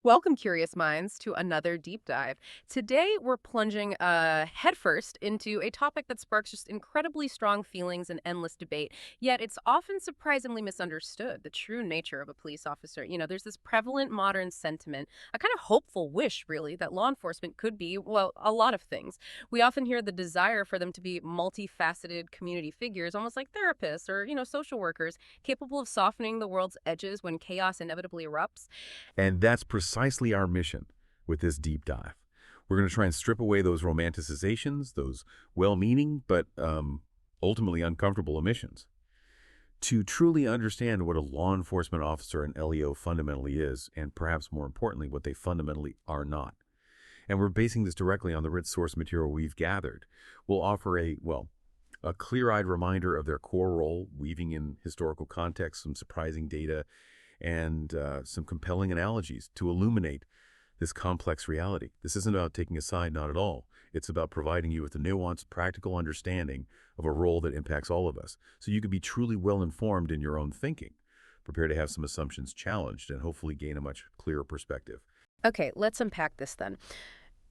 Welcome, curious minds, to another deep dive. Today, we're plunging headfirst into a topic that sparks just incredibly strong feelings and endless debate, yet it's often surprisingly misunderstood the true nature of a police officer. There's this prevalent modern sentiment, a kind of hopeful wish, really, that law enforcement could be, well, a lot of things. We often hear the desire for them to be multifaceted community figures, almost like therapists or, social workers, capable of softening the world's edges when chaos inevitably erupts. And that's precisely our mission with this deep dive. We're going to try and strip away those romanticizations, those well-meaning but ultimately uncomfortable omissions, to truly understand what a law enforcement officer and LEO fundamentally is, and perhaps more importantly, what they fundamentally are not. And we're basing this directly on the rich source material we've gathered. We'll offer a clear-eyed reminder of their core role, weaving in historical context, some surprising data, and some compelling analogies to illuminate this complex reality. This isn't about taking a side, not at all. It's about providing you with a nuanced, practical understanding of a role that impacts all of us, so you can be truly well-informed in your own thinking, prepare to have some assumptions challenged, and hopefully gain a much clearer perspective. Okay, let's unpack this then.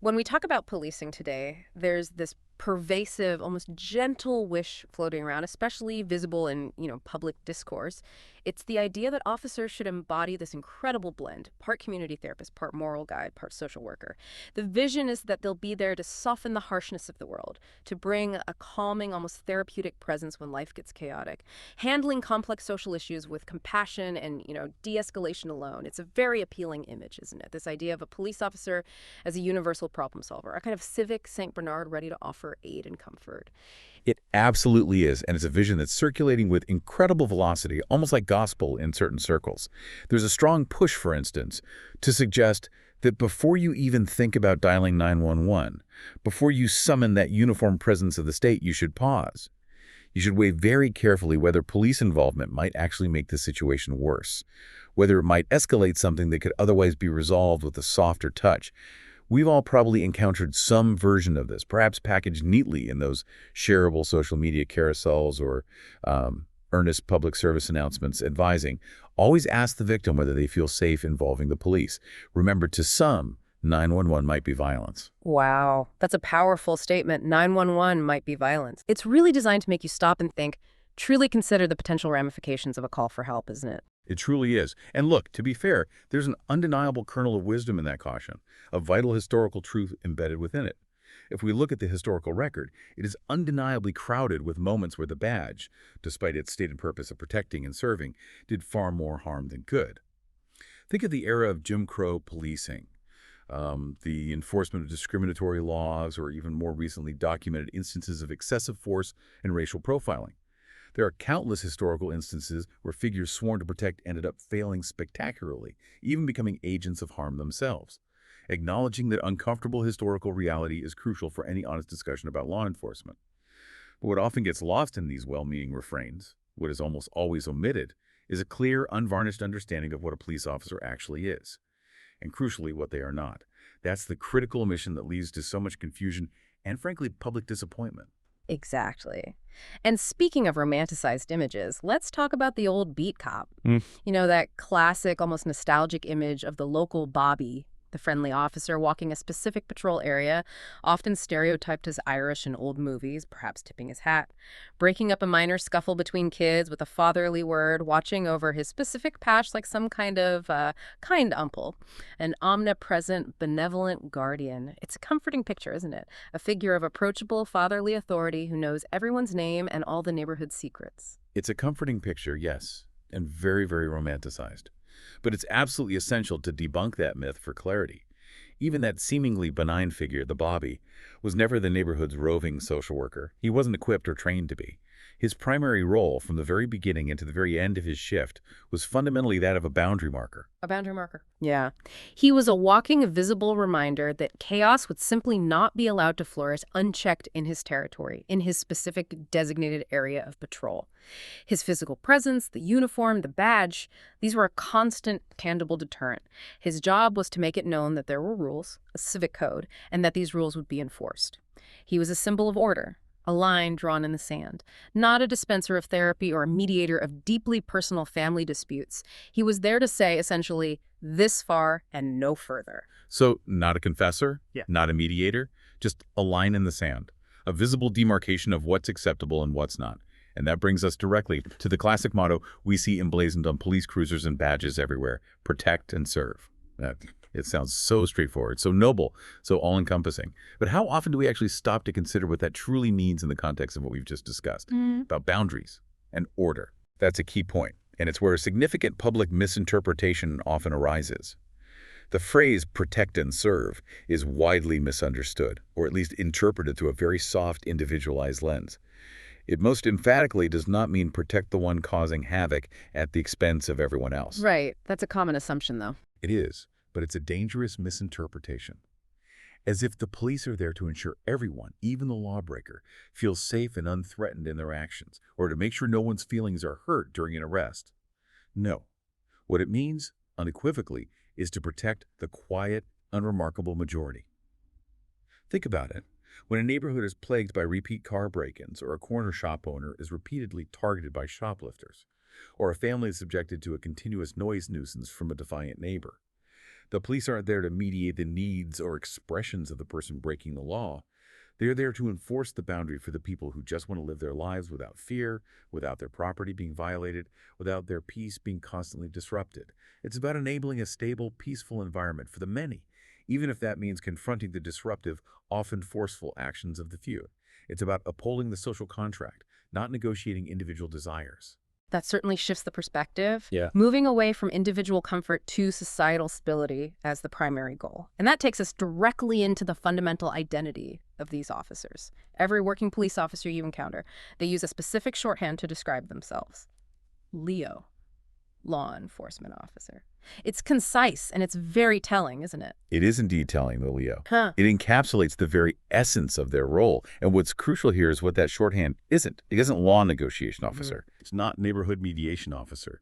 When we talk about policing today, there's this pervasive, almost gentle wish floating around, especially visible in, public discourse. It's the idea that officers should embody this incredible blend, part community therapist, part moral guide, part social worker. The vision is that they'll be there to soften the harshness of the world, to bring a calming, almost therapeutic presence when life gets chaotic, handling complex social issues with compassion and, de-escalation alone. It's a very appealing image, isn't it? This idea of a police officer as a universal problem solver, a kind of civic St. Bernard ready to offer aid and comfort. It absolutely is, and it's a vision that's circulating with incredible velocity, almost like gospel in certain circles. There's a strong push, for instance, to suggest that before you even think about dialing 911, before you summon that uniform presence of the state, you should pause. You should weigh very carefully whether police involvement might actually make the situation worse, whether it might escalate something that could otherwise be resolved with a softer touch. We've all probably encountered some version of this, perhaps packaged neatly in those shareable social media carousels or earnest public service announcements advising, always ask the victim whether they feel safe involving the police. Remember, to some, 911 might be violence. Wow, that's a powerful statement. 911 might be violence. It's really designed to make you stop and think, truly consider the potential ramifications of a call for help, isn't it? It truly is. And look, to be fair, there's an undeniable kernel of wisdom in that caution, a vital historical truth embedded within it. If we look at the historical record, it is undeniably crowded with moments where the badge, despite its stated purpose of protecting and serving, did far more harm than good. Think of the era of Jim Crow policing, the enforcement of discriminatory laws, or even more recently documented instances of excessive force and racial profiling. There are countless historical instances where figures sworn to protect ended up failing spectacularly, even becoming agents of harm themselves. Acknowledging that uncomfortable historical reality is crucial for any honest discussion about law enforcement. But what often gets lost in these well-meaning refrains, what is almost always omitted, is a clear, unvarnished understanding of what a police officer actually is, and crucially, what they are not. That's the critical omission that leads to so much confusion and, frankly, public disappointment. Exactly. And speaking of romanticized images, let's talk about the old beat cop. Mm. That classic, almost nostalgic image of the local Bobby, the friendly officer walking a specific patrol area, often stereotyped as Irish in old movies, perhaps tipping his hat, breaking up a minor scuffle between kids with a fatherly word, watching over his specific patch like some kind of kind uncle, an omnipresent, benevolent guardian. It's a comforting picture, isn't it? A figure of approachable, fatherly authority who knows everyone's name and all the neighborhood secrets. It's a comforting picture, yes, and very, very romanticized. But it's absolutely essential to debunk that myth for clarity. Even that seemingly benign figure, the Bobby, was never the neighborhood's roving social worker. He wasn't equipped or trained to be. His primary role, from the very beginning and to the very end of his shift, was fundamentally that of a boundary marker. A boundary marker. Yeah. He was a walking, visible reminder that chaos would simply not be allowed to flourish unchecked in his territory, in his specific designated area of patrol. His physical presence, the uniform, the badge, these were a constant, tangible deterrent. His job was to make it known that there were rules, a civic code, and that these rules would be enforced. He was a symbol of order, a line drawn in the sand. Not a dispenser of therapy or a mediator of deeply personal family disputes. He was there to say, essentially, this far and no further. So, not a confessor, Yeah. not a mediator, just a line in the sand, a visible demarcation of what's acceptable and what's not. And that brings us directly to the classic motto we see emblazoned on police cruisers and badges everywhere: protect and serve. It sounds so straightforward, so noble, so all-encompassing. But how often do we actually stop to consider what that truly means in the context of what we've just discussed about boundaries and order? That's a key point, and it's where a significant public misinterpretation often arises. The phrase protect and serve is widely misunderstood, or at least interpreted through a very soft, individualized lens. It most emphatically does not mean protect the one causing havoc at the expense of everyone else. Right. That's a common assumption, though. It is, but it's a dangerous misinterpretation. As if the police are there to ensure everyone, even the lawbreaker, feels safe and unthreatened in their actions, or to make sure no one's feelings are hurt during an arrest. No. What it means, unequivocally, is to protect the quiet, unremarkable majority. Think about it. When a neighborhood is plagued by repeat car break-ins, or a corner shop owner is repeatedly targeted by shoplifters, or a family is subjected to a continuous noise nuisance from a defiant neighbor, the police aren't there to mediate the needs or expressions of the person breaking the law. They're there to enforce the boundary for the people who just want to live their lives without fear, without their property being violated, without their peace being constantly disrupted. It's about enabling a stable, peaceful environment for the many, even if that means confronting the disruptive, often forceful actions of the few. It's about upholding the social contract, not negotiating individual desires. That certainly shifts the perspective, Yeah. moving away from individual comfort to societal stability as the primary goal. And that takes us directly into the fundamental identity of these officers. Every working police officer you encounter, they use a specific shorthand to describe themselves. Leo, law enforcement officer. It's concise and it's very telling, isn't it? It is indeed telling, the Leo. Huh. It encapsulates the very essence of their role. And what's crucial here is what that shorthand isn't. It isn't law negotiation officer. It's not neighborhood mediation officer.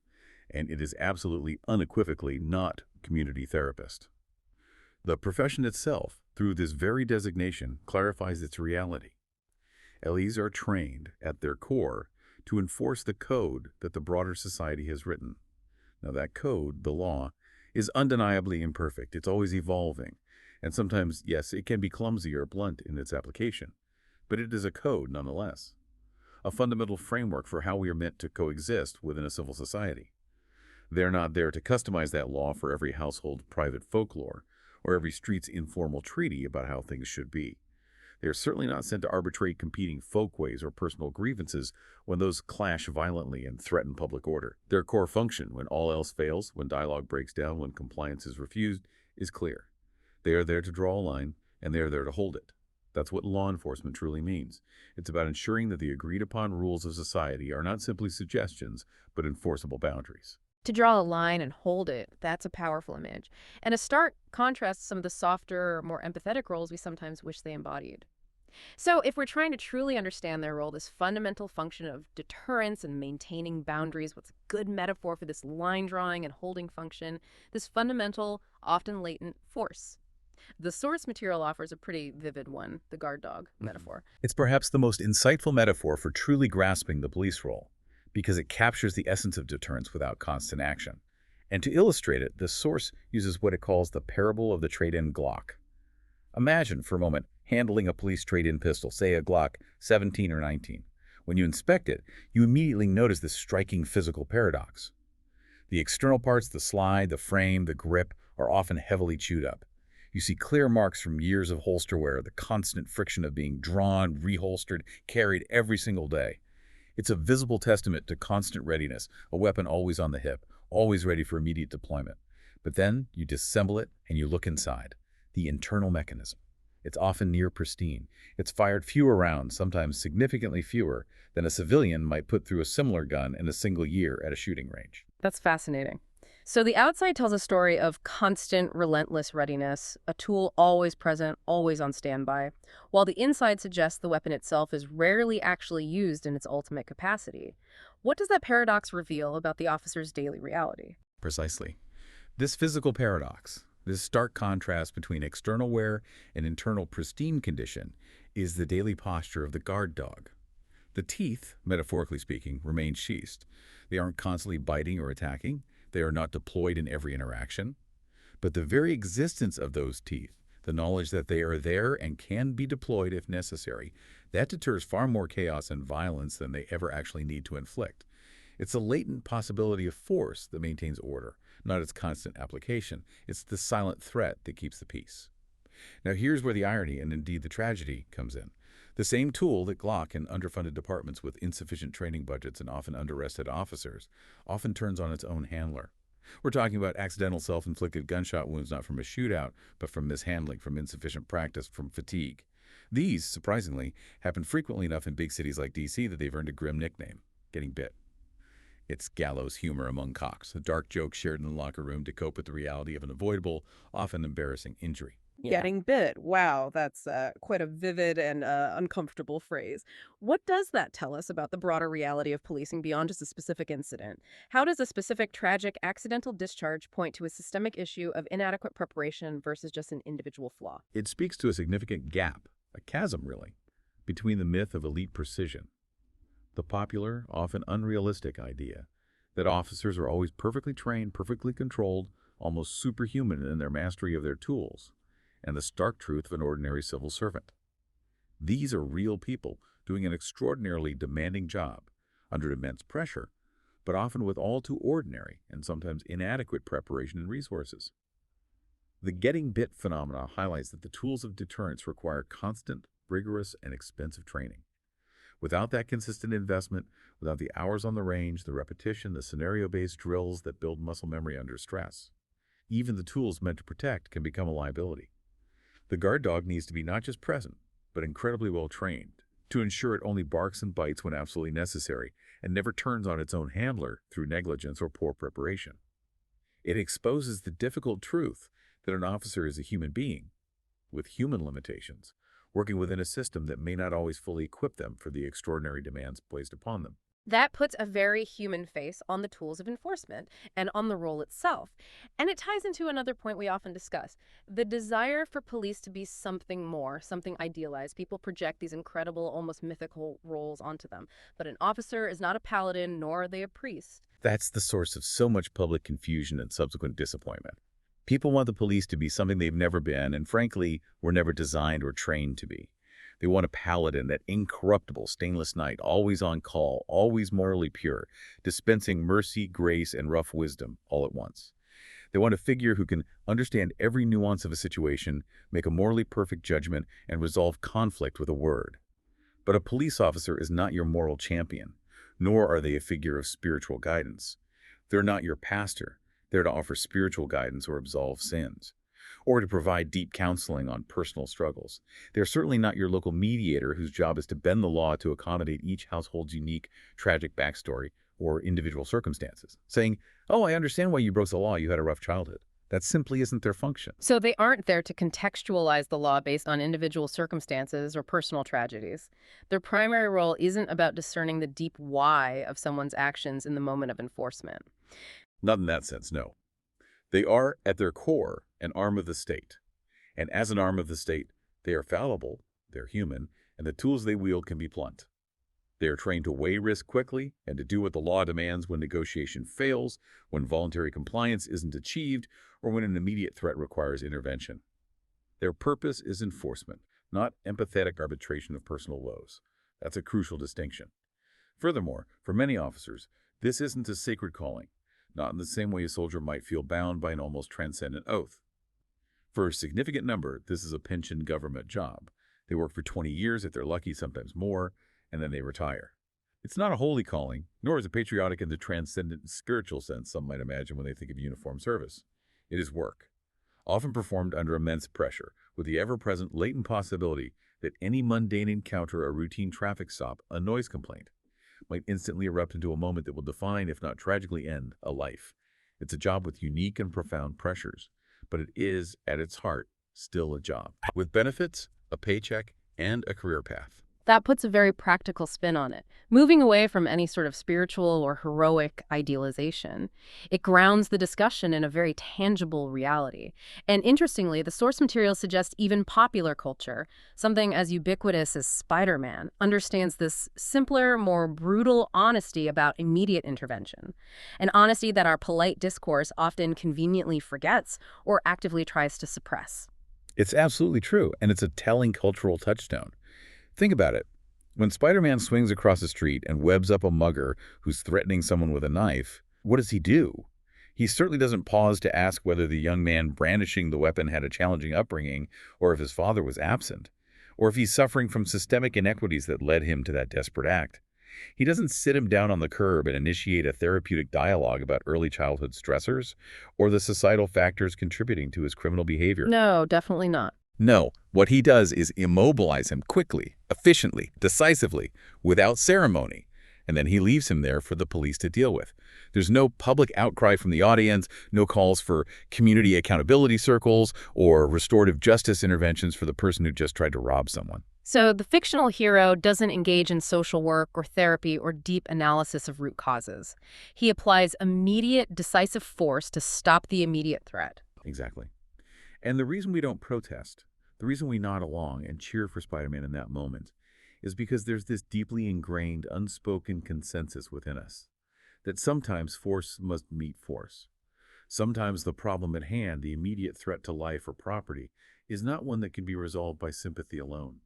And it is absolutely unequivocally not community therapist. The profession itself, through this very designation, clarifies its reality. LEs are trained, at their core, to enforce the code that the broader society has written. Now that code, the law, is undeniably imperfect. It's always evolving. And sometimes, yes, it can be clumsy or blunt in its application. But it is a code nonetheless. A fundamental framework for how we are meant to coexist within a civil society. They're not there to customize that law for every household's private folklore or every street's informal treaty about how things should be. They are certainly not sent to arbitrate competing folkways or personal grievances when those clash violently and threaten public order. Their core function, when all else fails, when dialogue breaks down, when compliance is refused, is clear. They are there to draw a line, and they are there to hold it. That's what law enforcement truly means. It's about ensuring that the agreed-upon rules of society are not simply suggestions, but enforceable boundaries. To draw a line and hold it, that's a powerful image. And a stark contrast to some of the softer, more empathetic roles we sometimes wish they embodied. So if we're trying to truly understand their role, this fundamental function of deterrence and maintaining boundaries, what's a good metaphor for this line drawing and holding function, this fundamental, often latent force. The source material offers a pretty vivid one, the guard dog metaphor. It's perhaps the most insightful metaphor for truly grasping the police role, because it captures the essence of deterrence without constant action. And to illustrate it, the source uses what it calls the parable of the trade-in Glock. Imagine, for a moment, handling a police trade-in pistol, say a Glock 17 or 19. When you inspect it, you immediately notice this striking physical paradox. The external parts, the slide, the frame, the grip, are often heavily chewed up. You see clear marks from years of holster wear, the constant friction of being drawn, reholstered, carried every single day. It's a visible testament to constant readiness, a weapon always on the hip, always ready for immediate deployment. But then you disassemble it and you look inside. The internal mechanism. It's often near pristine. It's fired fewer rounds, sometimes significantly fewer, than a civilian might put through a similar gun in a single year at a shooting range. That's fascinating. So the outside tells a story of constant, relentless readiness, a tool always present, always on standby, while the inside suggests the weapon itself is rarely actually used in its ultimate capacity. What does that paradox reveal about the officer's daily reality? Precisely. This physical paradox, this stark contrast between external wear and internal pristine condition, is the daily posture of the guard dog. The teeth, metaphorically speaking, remain sheathed. They aren't constantly biting or attacking. They are not deployed in every interaction. But the very existence of those teeth, the knowledge that they are there and can be deployed if necessary, that deters far more chaos and violence than they ever actually need to inflict. It's a latent possibility of force that maintains order, not its constant application. It's the silent threat that keeps the peace. Now here's where the irony, and indeed the tragedy, comes in. The same tool that Glock in underfunded departments with insufficient training budgets and often underrested officers often turns on its own handler. We're talking about accidental self-inflicted gunshot wounds not from a shootout, but from mishandling, from insufficient practice, from fatigue. These, surprisingly, happen frequently enough in big cities like D.C. that they've earned a grim nickname, getting bit. It's gallows humor among cocks, a dark joke shared in the locker room to cope with the reality of an avoidable, often embarrassing injury. Yeah. Getting bit. Wow, that's quite a vivid and uncomfortable phrase. What does that tell us about the broader reality of policing beyond just a specific incident? How does a specific tragic accidental discharge point to a systemic issue of inadequate preparation versus just an individual flaw? It speaks to a significant gap, a chasm really, between the myth of elite precision, the popular, often unrealistic idea that officers are always perfectly trained, perfectly controlled, almost superhuman in their mastery of their tools, and the stark truth of an ordinary civil servant. These are real people doing an extraordinarily demanding job under immense pressure, but often with all too ordinary and sometimes inadequate preparation and resources. The getting bit phenomena highlights that the tools of deterrence require constant, rigorous, and expensive training. Without that consistent investment, without the hours on the range, the repetition, the scenario-based drills that build muscle memory under stress, even the tools meant to protect can become a liability. The guard dog needs to be not just present, but incredibly well trained to ensure it only barks and bites when absolutely necessary and never turns on its own handler through negligence or poor preparation. It exposes the difficult truth that an officer is a human being with human limitations, working within a system that may not always fully equip them for the extraordinary demands placed upon them. That puts a very human face on the tools of enforcement and on the role itself. And it ties into another point we often discuss, the desire for police to be something more, something idealized. People project these incredible, almost mythical roles onto them. But an officer is not a paladin, nor are they a priest. That's the source of so much public confusion and subsequent disappointment. People want the police to be something they've never been and, frankly, were never designed or trained to be. They want a paladin, that incorruptible stainless knight, always on call, always morally pure, dispensing mercy, grace, and rough wisdom all at once. They want a figure who can understand every nuance of a situation, make a morally perfect judgment, and resolve conflict with a word. But a police officer is not your moral champion, nor are they a figure of spiritual guidance. They're not your pastor. They're to offer spiritual guidance or absolve sins, or to provide deep counseling on personal struggles. They're certainly not your local mediator whose job is to bend the law to accommodate each household's unique, tragic backstory or individual circumstances, saying, "Oh, I understand why you broke the law. You had a rough childhood." That simply isn't their function. So they aren't there to contextualize the law based on individual circumstances or personal tragedies. Their primary role isn't about discerning the deep why of someone's actions in the moment of enforcement. Not in that sense, no. They are, at their core, an arm of the state. And as an arm of the state, they are fallible, they're human, and the tools they wield can be blunt. They are trained to weigh risk quickly and to do what the law demands when negotiation fails, when voluntary compliance isn't achieved, or when an immediate threat requires intervention. Their purpose is enforcement, not empathetic arbitration of personal woes. That's a crucial distinction. Furthermore, for many officers, this isn't a sacred calling, not in the same way a soldier might feel bound by an almost transcendent oath. For a significant number, this is a pension government job. They work for 20 years if they're lucky, sometimes more, and then they retire. It's not a holy calling, nor is it patriotic in the transcendent spiritual sense some might imagine when they think of uniformed service. It is work, often performed under immense pressure, with the ever-present latent possibility that any mundane encounter, a routine traffic stop, a noise complaint, might instantly erupt into a moment that will define, if not tragically end, a life. It's a job with unique and profound pressures, but it is, at its heart, still a job. With benefits, a paycheck, and a career path. That puts a very practical spin on it, moving away from any sort of spiritual or heroic idealization. It grounds the discussion in a very tangible reality. And interestingly, the source material suggests even popular culture, something as ubiquitous as Spider-Man, understands this simpler, more brutal honesty about immediate intervention. An honesty that our polite discourse often conveniently forgets or actively tries to suppress. It's absolutely true, and it's a telling cultural touchstone. Think about it. When Spider-Man swings across the street and webs up a mugger who's threatening someone with a knife, what does he do? He certainly doesn't pause to ask whether the young man brandishing the weapon had a challenging upbringing or if his father was absent, or if he's suffering from systemic inequities that led him to that desperate act. He doesn't sit him down on the curb and initiate a therapeutic dialogue about early childhood stressors or the societal factors contributing to his criminal behavior. No, definitely not. No, what he does is immobilize him quickly, efficiently, decisively, without ceremony, and then he leaves him there for the police to deal with. There's no public outcry from the audience, no calls for community accountability circles or restorative justice interventions for the person who just tried to rob someone. So the fictional hero doesn't engage in social work or therapy or deep analysis of root causes. He applies immediate, decisive force to stop the immediate threat. Exactly. And the reason we don't protest, the reason we nod along and cheer for Spider-Man in that moment, is because there's this deeply ingrained, unspoken consensus within us that sometimes force must meet force. Sometimes the problem at hand, the immediate threat to life or property, is not one that can be resolved by sympathy alone,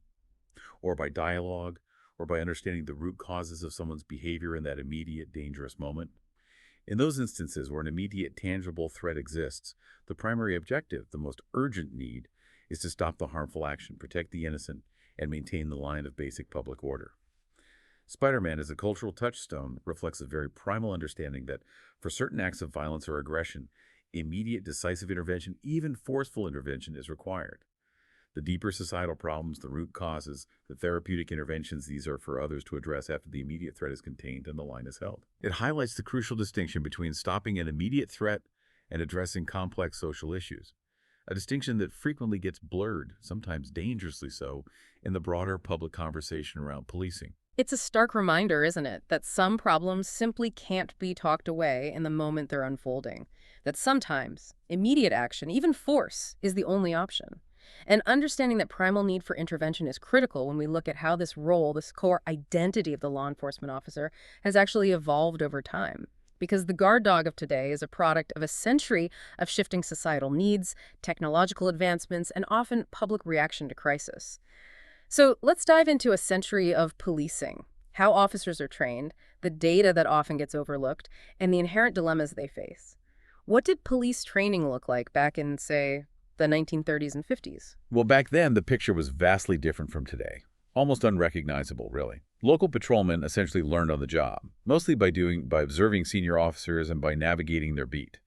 or by dialogue, or by understanding the root causes of someone's behavior in that immediate, dangerous moment. In those instances where an immediate, tangible threat exists, the primary objective, the most urgent need, is to stop the harmful action, protect the innocent, and maintain the line of basic public order. Spider-Man, as a cultural touchstone, reflects a very primal understanding that for certain acts of violence or aggression, immediate, decisive intervention, even forceful intervention, is required. The deeper societal problems, the root causes, the therapeutic interventions, these are for others to address after the immediate threat is contained and the line is held. It highlights the crucial distinction between stopping an immediate threat and addressing complex social issues, a distinction that frequently gets blurred, sometimes dangerously so, in the broader public conversation around policing. It's a stark reminder, isn't it, that some problems simply can't be talked away in the moment they're unfolding, that sometimes immediate action, even force, is the only option. And understanding that primal need for intervention is critical when we look at how this role, this core identity of the law enforcement officer, has actually evolved over time. Because the guard dog of today is a product of a century of shifting societal needs, technological advancements, and often public reaction to crisis. So let's dive into a century of policing, how officers are trained, the data that often gets overlooked, and the inherent dilemmas they face. What did police training look like back in, say, the 1930s and 50s? Well, back then, the picture was vastly different from today. Almost unrecognizable, really. Local patrolmen essentially learned on the job, mostly by observing senior officers and by navigating their beat.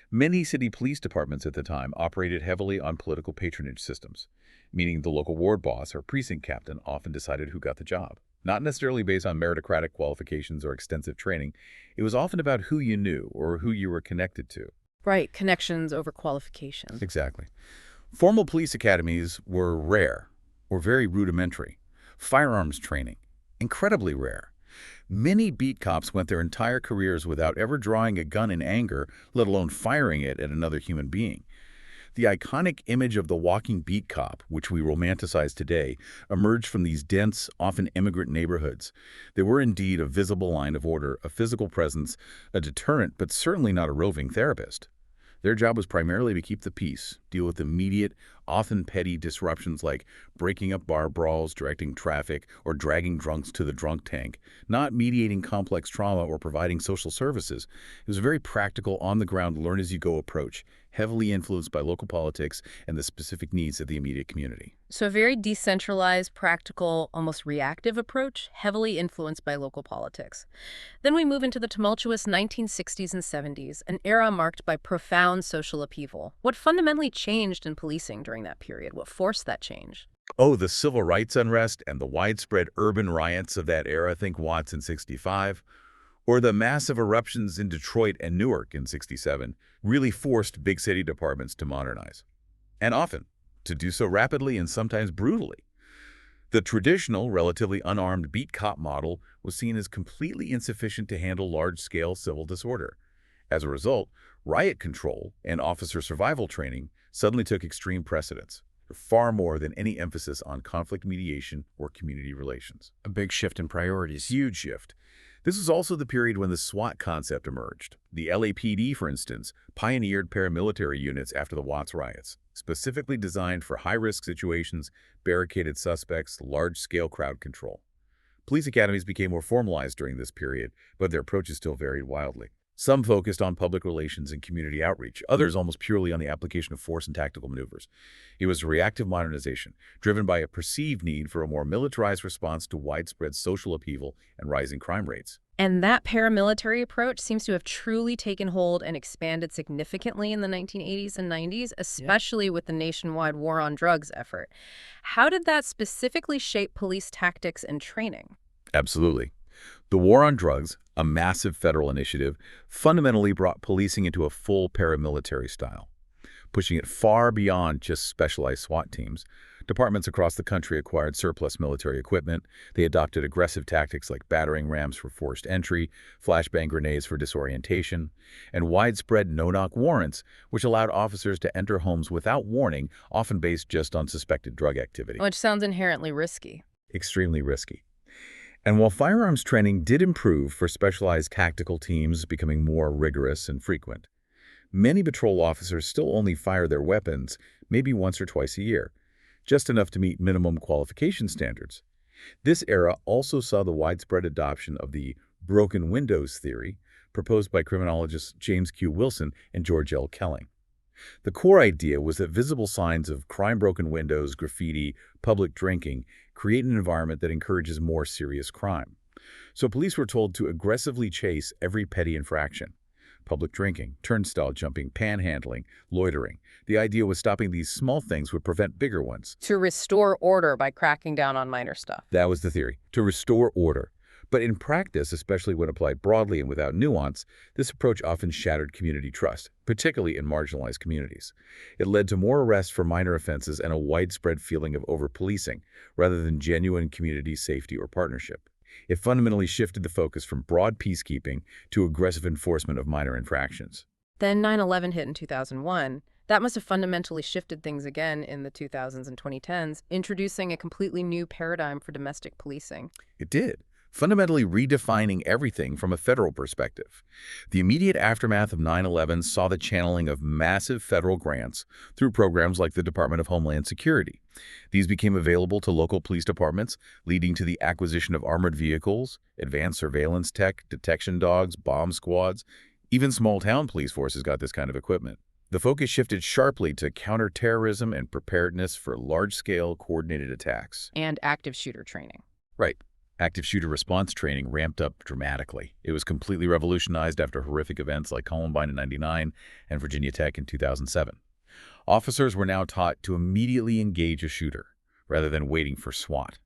Many city police departments at the time operated heavily on political patronage systems, meaning the local ward boss or precinct captain often decided who got the job. Not necessarily based on meritocratic qualifications or extensive training, it was often about who you knew or who you were connected to. Right, connections over qualification. Exactly. Formal police academies were rare, or very rudimentary. Firearms training, incredibly rare. Many beat cops went their entire careers without ever drawing a gun in anger, let alone firing it at another human being. The iconic image of the walking beat cop, which we romanticize today, emerged from these dense, often immigrant neighborhoods. They were indeed a visible line of order, a physical presence, a deterrent, but certainly not a roving therapist. Their job was primarily to keep the peace, deal with immediate, often petty disruptions like breaking up bar brawls, directing traffic, or dragging drunks to the drunk tank, not mediating complex trauma or providing social services. It was a very practical, on-the-ground, learn-as-you-go approach, heavily influenced by local politics and the specific needs of the immediate community. So a very decentralized, practical, almost reactive approach, heavily influenced by local politics. Then we move into the tumultuous 1960s and 70s, an era marked by profound social upheaval. What fundamentally changed in policing during that period? What forced that change? Oh, the civil rights unrest and the widespread urban riots of that era, think Watts in '65, or the massive eruptions in Detroit and Newark in '67, really forced big city departments to modernize. And often, to do so rapidly and sometimes brutally. The traditional, relatively unarmed beat cop model was seen as completely insufficient to handle large-scale civil disorder. As a result, riot control and officer survival training suddenly took extreme precedence, far more than any emphasis on conflict mediation or community relations. A big shift in priorities. Huge shift. This was also the period when the SWAT concept emerged. The LAPD, for instance, pioneered paramilitary units after the Watts riots, specifically designed for high-risk situations, barricaded suspects, large-scale crowd control. Police academies became more formalized during this period, but their approaches still varied wildly. Some focused on public relations and community outreach, others almost purely on the application of force and tactical maneuvers. It was a reactive modernization, driven by a perceived need for a more militarized response to widespread social upheaval and rising crime rates. And that paramilitary approach seems to have truly taken hold and expanded significantly in the 1980s and 90s, especially with the nationwide war on drugs effort. How did that specifically shape police tactics and training? Absolutely. The war on drugs, a massive federal initiative, fundamentally brought policing into a full paramilitary style, pushing it far beyond just specialized SWAT teams. Departments across the country acquired surplus military equipment. They adopted aggressive tactics like battering rams for forced entry, flashbang grenades for disorientation, and widespread no-knock warrants, which allowed officers to enter homes without warning, often based just on suspected drug activity. Which sounds inherently risky. Extremely risky. And while firearms training did improve for specialized tactical teams becoming more rigorous and frequent, many patrol officers still only fire their weapons maybe once or twice a year, just enough to meet minimum qualification standards. This era also saw the widespread adoption of the broken windows theory proposed by criminologists James Q. Wilson and George L. Kelling. The core idea was that visible signs of crime-broken windows, graffiti, public drinking create an environment that encourages more serious crime. So police were told to aggressively chase every petty infraction. Public drinking, turnstile jumping, panhandling, loitering. The idea was stopping these small things would prevent bigger ones. To restore order by cracking down on minor stuff. That was the theory, to restore order. But in practice, especially when applied broadly and without nuance, this approach often shattered community trust, particularly in marginalized communities. It led to more arrests for minor offenses and a widespread feeling of over-policing, rather than genuine community safety or partnership. It fundamentally shifted the focus from broad peacekeeping to aggressive enforcement of minor infractions. Then 9/11 hit in 2001. That must have fundamentally shifted things again in the 2000s and 2010s, introducing a completely new paradigm for domestic policing. It did, fundamentally redefining everything from a federal perspective. The immediate aftermath of 9/11 saw the channeling of massive federal grants through programs like the Department of Homeland Security. These became available to local police departments, leading to the acquisition of armored vehicles, advanced surveillance tech, detection dogs, bomb squads. Even small-town police forces got this kind of equipment. The focus shifted sharply to counterterrorism and preparedness for large-scale coordinated attacks. And active shooter training. Right. Active shooter response training ramped up dramatically. It was completely revolutionized after horrific events like Columbine in '99 and Virginia Tech in 2007. Officers were now taught to immediately engage a shooter, rather than waiting for SWAT.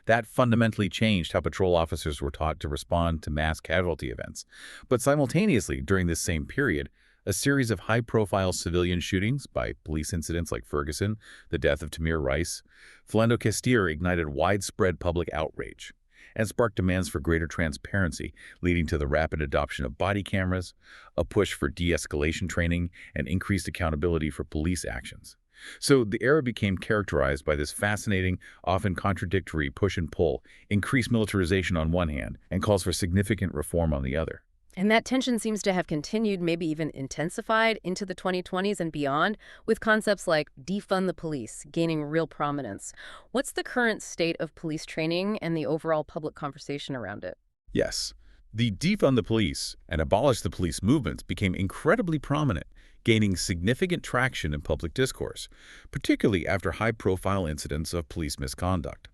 That fundamentally changed how patrol officers were taught to respond to mass casualty events. But simultaneously, during this same period, a series of high-profile civilian shootings by police incidents like Ferguson, the death of Tamir Rice, Philando Castile ignited widespread public outrage and sparked demands for greater transparency, leading to the rapid adoption of body cameras, a push for de-escalation training, and increased accountability for police actions. So the era became characterized by this fascinating, often contradictory push and pull, increased militarization on one hand, and calls for significant reform on the other. And that tension seems to have continued, maybe even intensified into the 2020s and beyond, with concepts like defund the police gaining real prominence. What's the current state of police training and the overall public conversation around it? Yes, the defund the police and abolish the police movements became incredibly prominent, gaining significant traction in public discourse, particularly after high-profile incidents of police misconduct.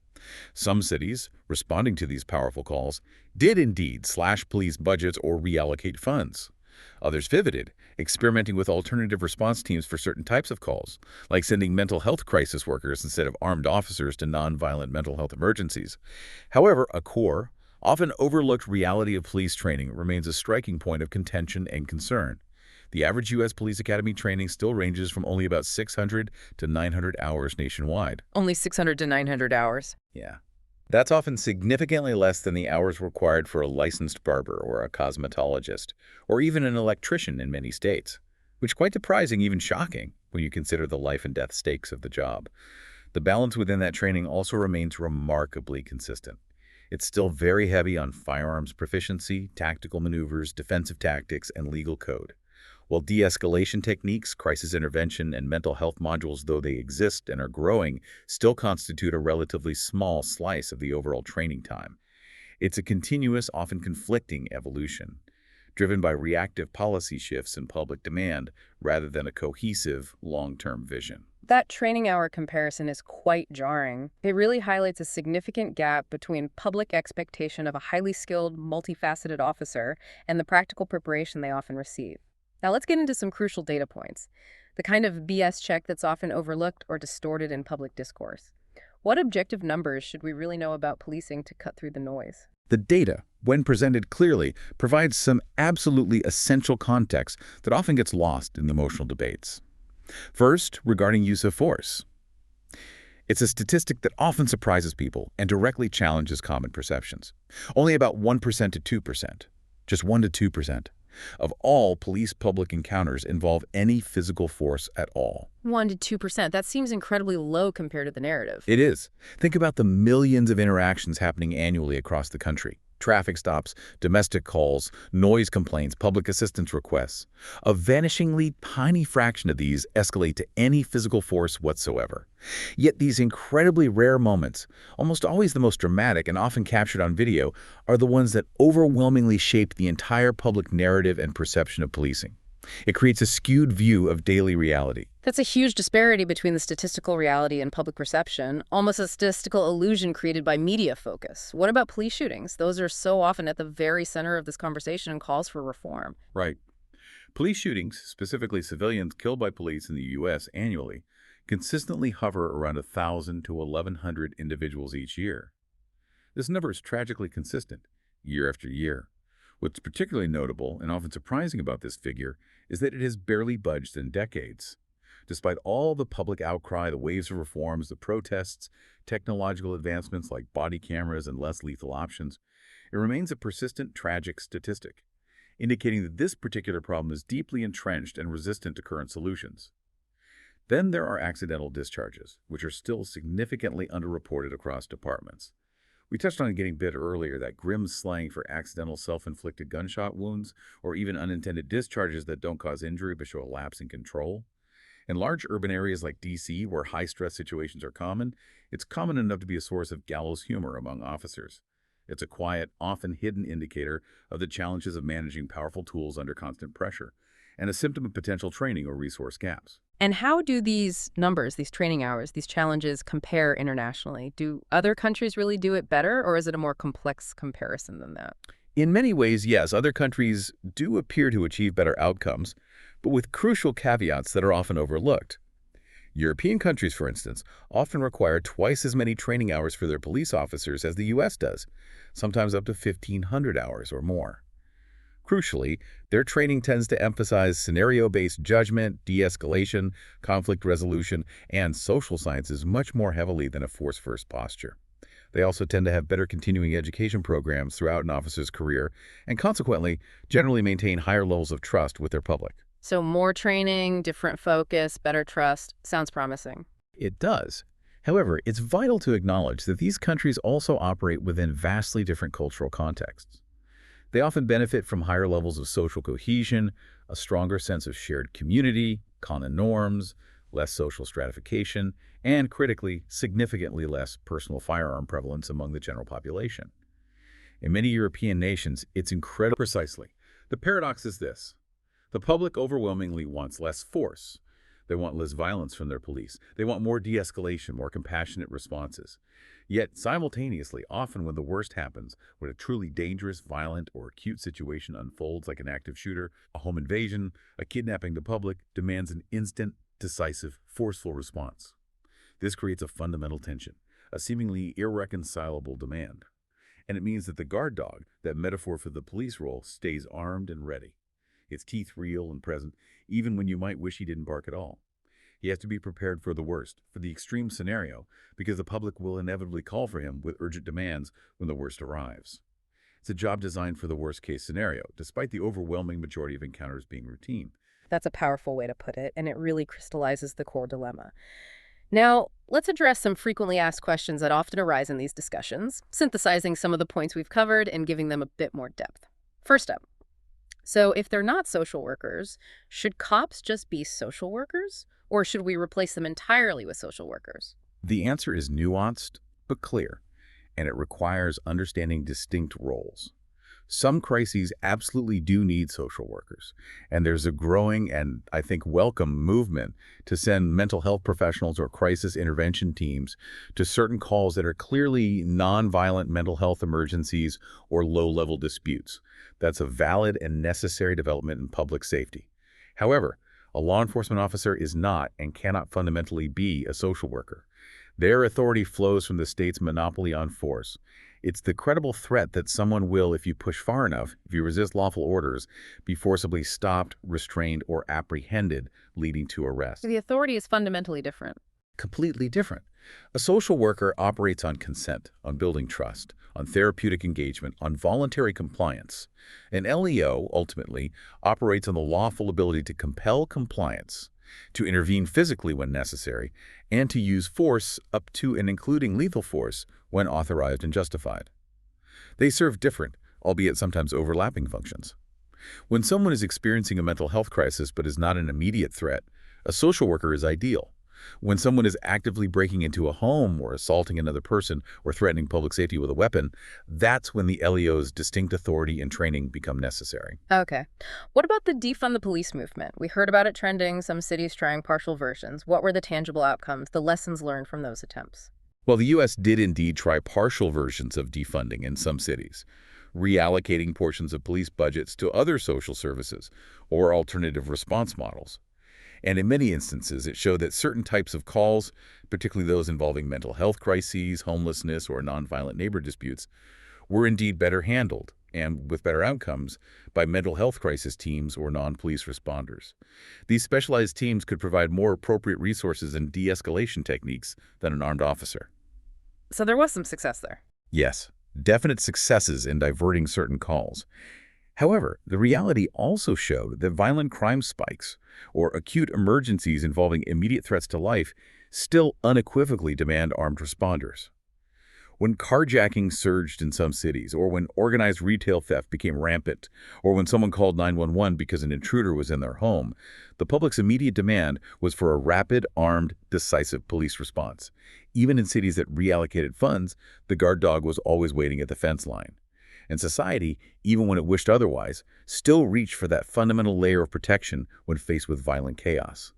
Some cities, responding to these powerful calls, did indeed slash police budgets or reallocate funds. Others pivoted, experimenting with alternative response teams for certain types of calls, like sending mental health crisis workers instead of armed officers to nonviolent mental health emergencies. However, a core, often overlooked reality of police training remains a striking point of contention and concern. The average U.S. Police Academy training still ranges from only about 600 to 900 hours nationwide. Only 600 to 900 hours. Yeah. That's often significantly less than the hours required for a licensed barber or a cosmetologist, or even an electrician in many states, which is quite surprising, even shocking, when you consider the life and death stakes of the job. The balance within that training also remains remarkably consistent. It's still very heavy on firearms proficiency, tactical maneuvers, defensive tactics, and legal code. While de-escalation techniques, crisis intervention, and mental health modules, though they exist and are growing, still constitute a relatively small slice of the overall training time. It's a continuous, often conflicting evolution, driven by reactive policy shifts and public demand rather than a cohesive, long-term vision. That training hour comparison is quite jarring. It really highlights a significant gap between public expectation of a highly skilled, multifaceted officer and the practical preparation they often receive. Now let's get into some crucial data points, the kind of BS check that's often overlooked or distorted in public discourse. What objective numbers should we really know about policing to cut through the noise? The data, when presented clearly, provides some absolutely essential context that often gets lost in emotional debates. First, regarding use of force. It's a statistic that often surprises people and directly challenges common perceptions. Only about 1% to 2%, just 1 to 2%, of all police-public encounters involve any physical force at all. 1 to 2%. That seems incredibly low compared to the narrative. It is. Think about the millions of interactions happening annually across the country. Traffic stops, domestic calls, noise complaints, public assistance requests. A vanishingly tiny fraction of these escalate to any physical force whatsoever. Yet these incredibly rare moments, almost always the most dramatic and often captured on video, are the ones that overwhelmingly shape the entire public narrative and perception of policing. It creates a skewed view of daily reality. That's a huge disparity between the statistical reality and public perception, almost a statistical illusion created by media focus. What about police shootings? Those are so often at the very center of this conversation and calls for reform. Right. Police shootings, specifically civilians killed by police in the U.S. annually, consistently hover around 1,000 to 1,100 individuals each year. This number is tragically consistent, year after year. What's particularly notable and often surprising about this figure is that it has barely budged in decades. Despite all the public outcry, the waves of reforms, the protests, technological advancements like body cameras and less lethal options, it remains a persistent, tragic statistic, indicating that this particular problem is deeply entrenched and resistant to current solutions. Then there are accidental discharges, which are still significantly underreported across departments. We touched on it getting a bit earlier, that grim slang for accidental self-inflicted gunshot wounds or even unintended discharges that don't cause injury but show a lapse in control. In large urban areas like D.C., where high-stress situations are common, it's common enough to be a source of gallows humor among officers. It's a quiet, often hidden indicator of the challenges of managing powerful tools under constant pressure, and a symptom of potential training or resource gaps. And how do these numbers, these training hours, these challenges compare internationally? Do other countries really do it better, or is it a more complex comparison than that? In many ways, yes, other countries do appear to achieve better outcomes, but with crucial caveats that are often overlooked. European countries, for instance, often require twice as many training hours for their police officers as the U.S. does, sometimes up to 1,500 hours or more. Crucially, their training tends to emphasize scenario-based judgment, de-escalation, conflict resolution, and social sciences much more heavily than a force-first posture. They also tend to have better continuing education programs throughout an officer's career and consequently generally maintain higher levels of trust with their public. So more training, different focus, better trust. Sounds promising. It does. However, it's vital to acknowledge that these countries also operate within vastly different cultural contexts. They often benefit from higher levels of social cohesion, a stronger sense of shared community, common norms, less social stratification, and, critically, significantly less personal firearm prevalence among the general population. In many European nations, it's incredibly precisely. The paradox is this. The public overwhelmingly wants less force. They want less violence from their police. They want more de-escalation, more compassionate responses. Yet, simultaneously, often when the worst happens, when a truly dangerous, violent, or acute situation unfolds like an active shooter, a home invasion, a kidnapping to public, demands an instant, decisive, forceful response. This creates a fundamental tension, a seemingly irreconcilable demand. And it means that the guard dog, that metaphor for the police role, stays armed and ready. its teeth real and present, even when you might wish he didn't bark at all. He has to be prepared for the worst, for the extreme scenario, because the public will inevitably call for him with urgent demands when the worst arrives. It's a job designed for the worst-case scenario, despite the overwhelming majority of encounters being routine. That's a powerful way to put it, and it really crystallizes the core dilemma. Now, let's address some frequently asked questions that often arise in these discussions, synthesizing some of the points we've covered and giving them a bit more depth. First up, so if they're not social workers, should cops just be social workers? Or should we replace them entirely with social workers? The answer is nuanced, but clear, and it requires understanding distinct roles. Some crises absolutely do need social workers, and there's a growing and, I think, welcome movement to send mental health professionals or crisis intervention teams to certain calls that are clearly nonviolent mental health emergencies or low-level disputes. That's a valid and necessary development in public safety. However, a law enforcement officer is not and cannot fundamentally be a social worker. Their authority flows from the state's monopoly on force. It's the credible threat that someone will, if you push far enough, if you resist lawful orders, be forcibly stopped, restrained, or apprehended, leading to arrest. The authority is fundamentally different. Completely different. A social worker operates on consent, on building trust, on therapeutic engagement, on voluntary compliance. An LEO, ultimately, operates on the lawful ability to compel compliance, to intervene physically when necessary, and to use force up to and including lethal force when authorized and justified. They serve different, albeit sometimes overlapping functions. When someone is experiencing a mental health crisis but is not an immediate threat, a social worker is ideal. When someone is actively breaking into a home or assaulting another person or threatening public safety with a weapon, that's when the LEO's distinct authority and training become necessary. Okay. What about the defund the police movement? We heard about it trending, some cities trying partial versions. What were the tangible outcomes, the lessons learned from those attempts? Well, the U.S. did indeed try partial versions of defunding in some cities, reallocating portions of police budgets to other social services or alternative response models. And in many instances, it showed that certain types of calls, particularly those involving mental health crises, homelessness, or nonviolent neighbor disputes, were indeed better handled, and with better outcomes, by mental health crisis teams or non-police responders. These specialized teams could provide more appropriate resources and de-escalation techniques than an armed officer. So there was some success there. Yes, definite successes in diverting certain calls. However, the reality also showed that violent crime spikes or acute emergencies involving immediate threats to life still unequivocally demand armed responders. When carjacking surged in some cities, or when organized retail theft became rampant, or when someone called 911 because an intruder was in their home, the public's immediate demand was for a rapid, armed, decisive police response. Even in cities that reallocated funds, the guard dog was always waiting at the fence line. And society, even when it wished otherwise, still reached for that fundamental layer of protection when faced with violent chaos.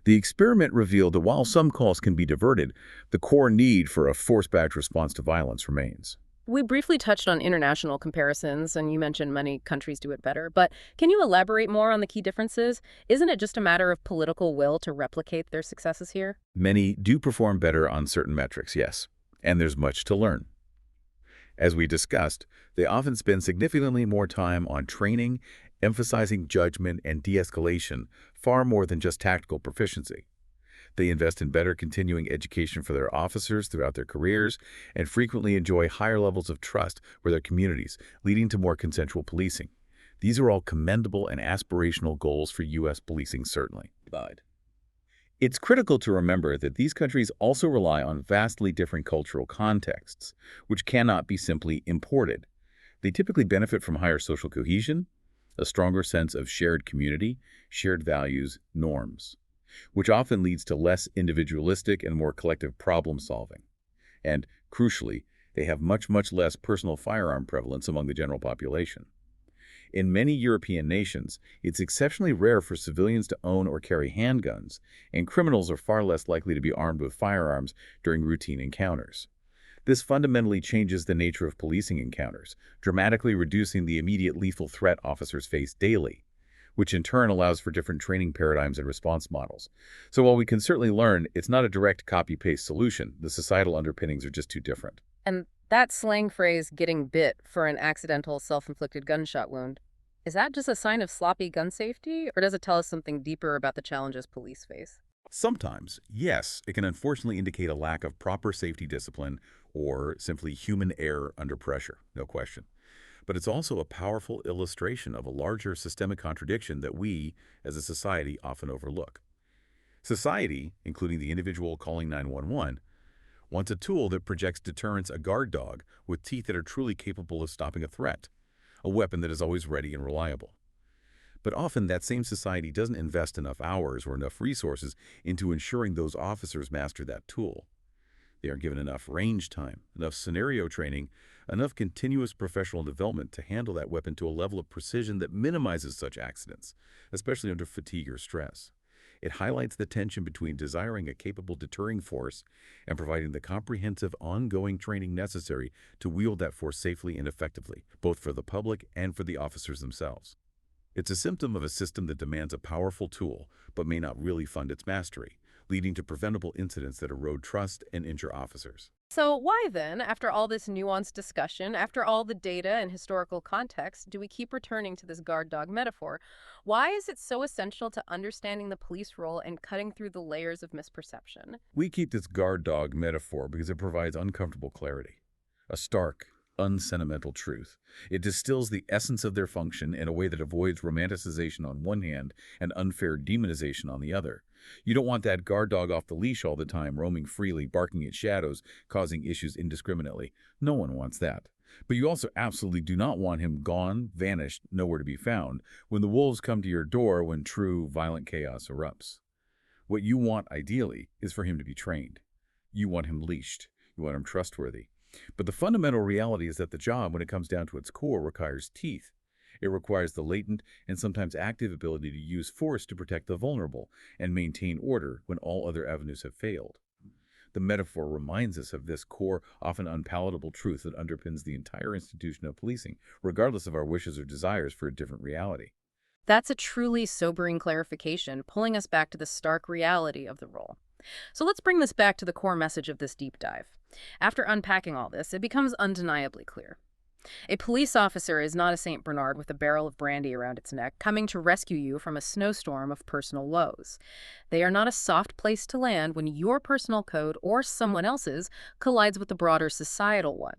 The experiment revealed that while some calls can be diverted, the core need for a force-backed response to violence remains. We briefly touched on international comparisons, and you mentioned many countries do it better. But can you elaborate more on the key differences? Isn't it just a matter of political will to replicate their successes here? Many do perform better on certain metrics, yes, and there's much to learn. As we discussed, they often spend significantly more time on training, emphasizing judgment and de-escalation, far more than just tactical proficiency. They invest in better continuing education for their officers throughout their careers and frequently enjoy higher levels of trust with their communities, leading to more consensual policing. These are all commendable and aspirational goals for U.S. policing, certainly. It's critical to remember that these countries also rely on vastly different cultural contexts, which cannot be simply imported. They typically benefit from higher social cohesion, a stronger sense of shared community, shared values, norms, which often leads to less individualistic and more collective problem solving. And, crucially, they have much less personal firearm prevalence among the general population. In many European nations, it's exceptionally rare for civilians to own or carry handguns, and criminals are far less likely to be armed with firearms during routine encounters. This fundamentally changes the nature of policing encounters, dramatically reducing the immediate lethal threat officers face daily, which in turn allows for different training paradigms and response models. So while we can certainly learn, it's not a direct copy-paste solution. The societal underpinnings are just too different. And that slang phrase, getting bit for an accidental self-inflicted gunshot wound, Is that just a sign of sloppy gun safety, or does it tell us something deeper about the challenges police face? Sometimes, yes, it can unfortunately indicate a lack of proper safety discipline or simply human error under pressure, no question. But it's also a powerful illustration of a larger systemic contradiction that we, as a society, often overlook. Society, including the individual calling 911, wants a tool that projects deterrence, a guard dog with teeth that are truly capable of stopping a threat, a weapon that is always ready and reliable. But often that same society doesn't invest enough hours or enough resources into ensuring those officers master that tool. They aren't given enough range time, enough scenario training, enough continuous professional development to handle that weapon to a level of precision that minimizes such accidents, especially under fatigue or stress. It highlights the tension between desiring a capable deterring force and providing the comprehensive ongoing training necessary to wield that force safely and effectively, both for the public and for the officers themselves. It's a symptom of a system that demands a powerful tool, but may not really fund its mastery, leading to preventable incidents that erode trust and injure officers. So, why then, after all this nuanced discussion, after all the data and historical context, do we keep returning to this guard dog metaphor? Why is it so essential to understanding the police role and cutting through the layers of misperception? We keep this guard dog metaphor because it provides uncomfortable clarity, a stark, unsentimental truth. It distills the essence of their function in a way that avoids romanticization on one hand and unfair demonization on the other. You don't want that guard dog off the leash all the time, roaming freely, barking at shadows, causing issues indiscriminately. No one wants that. But you also absolutely do not want him gone, vanished, nowhere to be found, when the wolves come to your door when true violent chaos erupts. What you want, ideally, is for him to be trained. You want him leashed. You want him trustworthy. But the fundamental reality is that the job, when it comes down to its core, requires teeth. It requires the latent and sometimes active ability to use force to protect the vulnerable and maintain order when all other avenues have failed. The metaphor reminds us of this core, often unpalatable truth that underpins the entire institution of policing, regardless of our wishes or desires for a different reality. That's a truly sobering clarification, pulling us back to the stark reality of the role. So let's bring this back to the core message of this deep dive. After unpacking all this, it becomes undeniably clear. A police officer is not a St. Bernard with a barrel of brandy around its neck coming to rescue you from a snowstorm of personal lows. They are not a soft place to land when your personal code or someone else's collides with the broader societal one.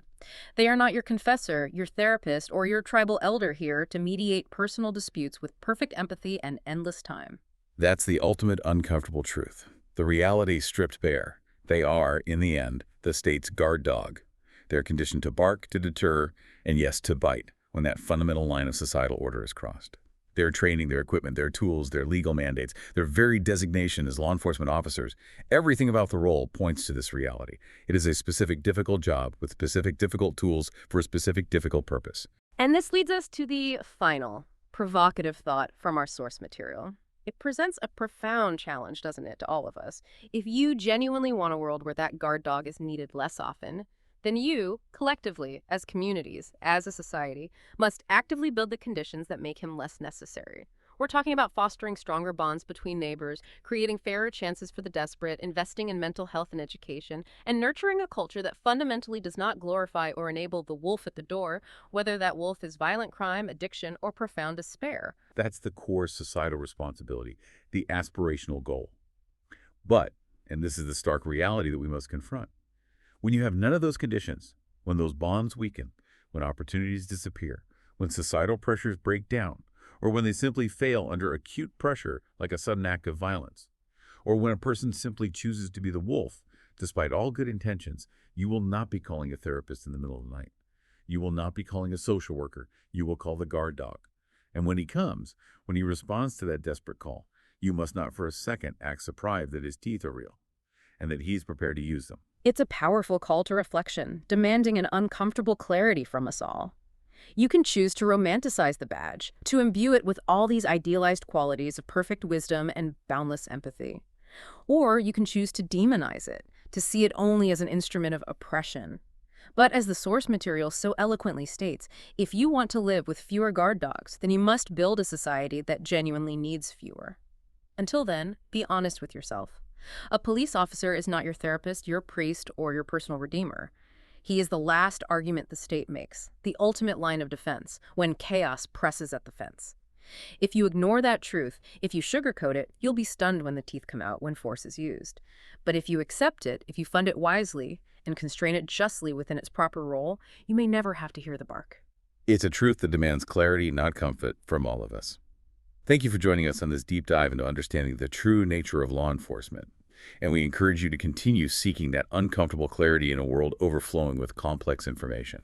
They are not your confessor, your therapist, or your tribal elder here to mediate personal disputes with perfect empathy and endless time. That's the ultimate uncomfortable truth. The reality stripped bare. They are, in the end, the state's guard dog. They're conditioned to bark, to deter, and yes, to bite when that fundamental line of societal order is crossed. Their training, their equipment, their tools, their legal mandates, their very designation as law enforcement officers, everything about the role points to this reality. It is a specific difficult job with specific difficult tools for a specific difficult purpose. And this leads us to the final, provocative thought from our source material. It presents a profound challenge, doesn't it, to all of us? If you genuinely want a world where that guard dog is needed less often, then you, collectively, as communities, as a society, must actively build the conditions that make him less necessary. We're talking about fostering stronger bonds between neighbors, creating fairer chances for the desperate, investing in mental health and education, and nurturing a culture that fundamentally does not glorify or enable the wolf at the door, whether that wolf is violent crime, addiction, or profound despair. That's the core societal responsibility, the aspirational goal. But, and this is the stark reality that we must confront, when you have none of those conditions, when those bonds weaken, when opportunities disappear, when societal pressures break down, or when they simply fail under acute pressure like a sudden act of violence, or when a person simply chooses to be the wolf, despite all good intentions, you will not be calling a therapist in the middle of the night. You will not be calling a social worker. You will call the guard dog. And when he comes, when he responds to that desperate call, you must not for a second act surprised that his teeth are real and that he's prepared to use them. It's a powerful call to reflection, demanding an uncomfortable clarity from us all. You can choose to romanticize the badge, to imbue it with all these idealized qualities of perfect wisdom and boundless empathy. Or you can choose to demonize it, to see it only as an instrument of oppression. But as the source material so eloquently states, if you want to live with fewer guard dogs, then you must build a society that genuinely needs fewer. Until then, be honest with yourself. A police officer is not your therapist, your priest, or your personal redeemer. He is the last argument the state makes, the ultimate line of defense, when chaos presses at the fence. If you ignore that truth, if you sugarcoat it, you'll be stunned when the teeth come out, when force is used. But if you accept it, if you fund it wisely, and constrain it justly within its proper role, you may never have to hear the bark. It's a truth that demands clarity, not comfort, from all of us. Thank you for joining us on this deep dive into understanding the true nature of law enforcement. And we encourage you to continue seeking that uncomfortable clarity in a world overflowing with complex information.